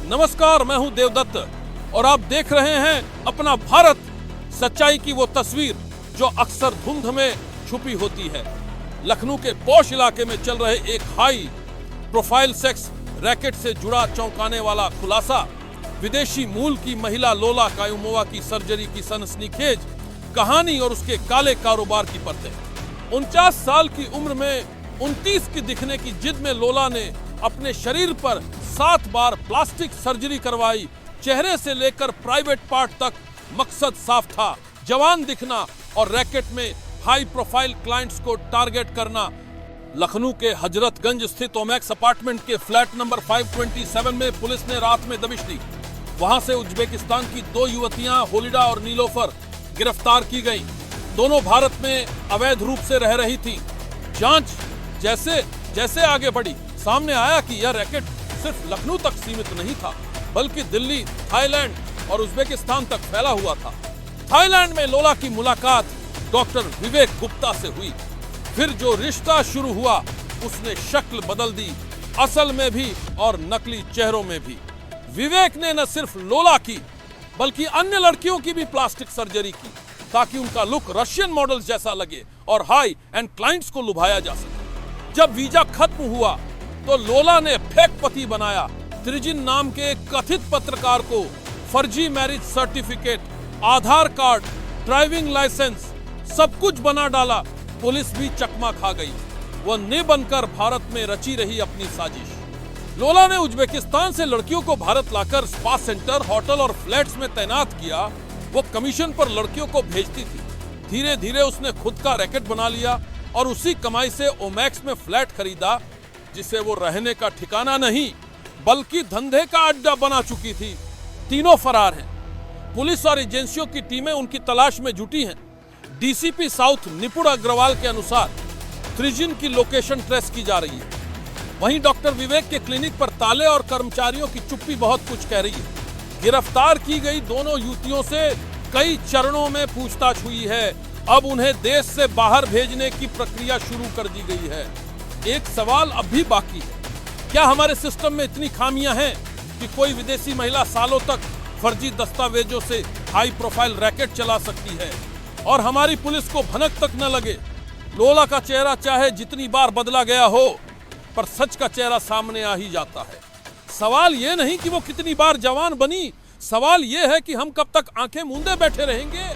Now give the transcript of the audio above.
नमस्कार, मैं हूं देवदत्त और आप देख रहे हैं अपना भारत। सच्चाई की वो तस्वीर जो अक्सर धुंध में छुपी होती है। लखनऊ के पॉश इलाके में चल रहे एक हाई प्रोफाइल सेक्स रैकेट से जुड़ा चौंकाने वाला खुलासा, विदेशी मूल की महिला लोला कायुमोवा की सर्जरी की सनसनीखेज कहानी और उसके काले कारोबार की परतें। 49 साल की उम्र में 29 की दिखने की जिद में लोला ने अपने शरीर पर 7 बार प्लास्टिक सर्जरी करवाई। चेहरे से लेकर प्राइवेट पार्ट तक मकसद साफ था, जवान दिखना और रैकेट में हाई प्रोफाइल क्लाइंट्स को टारगेट करना। लखनऊ के हजरतगंज स्थित ओमैक्स अपार्टमेंट के फ्लैट नंबर 527 में पुलिस ने रात में दबिश दी। वहां से उज्बेकिस्तान की 2 युवतियां होलिडा और नीलोफर गिरफ्तार की गईं। दोनों भारत में अवैध रूप से रह रही थीं। जांच जैसे जैसे आगे बढ़ी, सामने आया कि यह रैकेट सिर्फ लखनऊ तक सीमित नहीं था, बल्कि दिल्ली, थाईलैंड और उज्बेकिस्तान तक फैला हुआ था। थाईलैंड में लोला की मुलाकात डॉक्टर विवेक गुप्ता से हुई। फिर जो रिश्ता शुरू हुआ उसने शक्ल बदल दी, असल में भी और नकली चेहरों में भी। विवेक ने न सिर्फ लोला की बल्कि अन्य लड़कियों की भी प्लास्टिक सर्जरी की, ताकि उनका लुक रशियन मॉडल्स जैसा लगे और हाई एंड क्लाइंट्स को लुभाया जा सके। जब वीजा खत्म हुआ तो लोला ने फेक पति बनाया। त्रिजिन नाम के एक कथित पत्रकार को फर्जी मैरिज सर्टिफिकेट, आधार कार्ड, ड्राइविंग लाइसेंस सब कुछ बना डाला। पुलिस भी चकमा खा गई। वह ने बनकर भारत में रची रही अपनी साजिश। लोला ने उज्बेकिस्तान से लड़कियों को भारत लाकर स्पा सेंटर, होटल और फ्लैट्स में तैनात किया। वो कमीशन पर लड़कियों को भेजती थी। धीरे धीरे उसने खुद का रैकेट बना लिया और उसी कमाई से ओमैक्स में फ्लैट खरीदा, जिसे वो रहने का ठिकाना नहीं बल्कि धंधे का अड्डा बना चुकी थी। तीनों फरार हैं। पुलिस और एजेंसियों की टीमें उनकी तलाश में जुटी हैं। डीसीपी साउथ निपुण अग्रवाल के अनुसार त्रिजिन की लोकेशन ट्रेस की जा रही है। वहीं डॉक्टर विवेक के क्लिनिक पर ताले और कर्मचारियों की चुप्पी बहुत कुछ कह रही है। गिरफ्तार की गई दोनों युवतियों से कई चरणों में पूछताछ हुई है। अब उन्हें देश से बाहर भेजने की प्रक्रिया शुरू कर दी गई है। एक सवाल अब भी बाकी है, क्या हमारे सिस्टम में इतनी खामियां हैं कि कोई विदेशी महिला सालों तक फर्जी दस्तावेजों से हाई प्रोफाइल रैकेट चला सकती है और हमारी पुलिस को भनक तक न लगे? लोला का चेहरा चाहे जितनी बार बदला गया हो, पर सच का चेहरा सामने आ ही जाता है। सवाल ये नहीं कि वो कितनी बार जवान बनी, सवाल ये है कि हम कब तक आंखें मूंदे बैठे रहेंगे।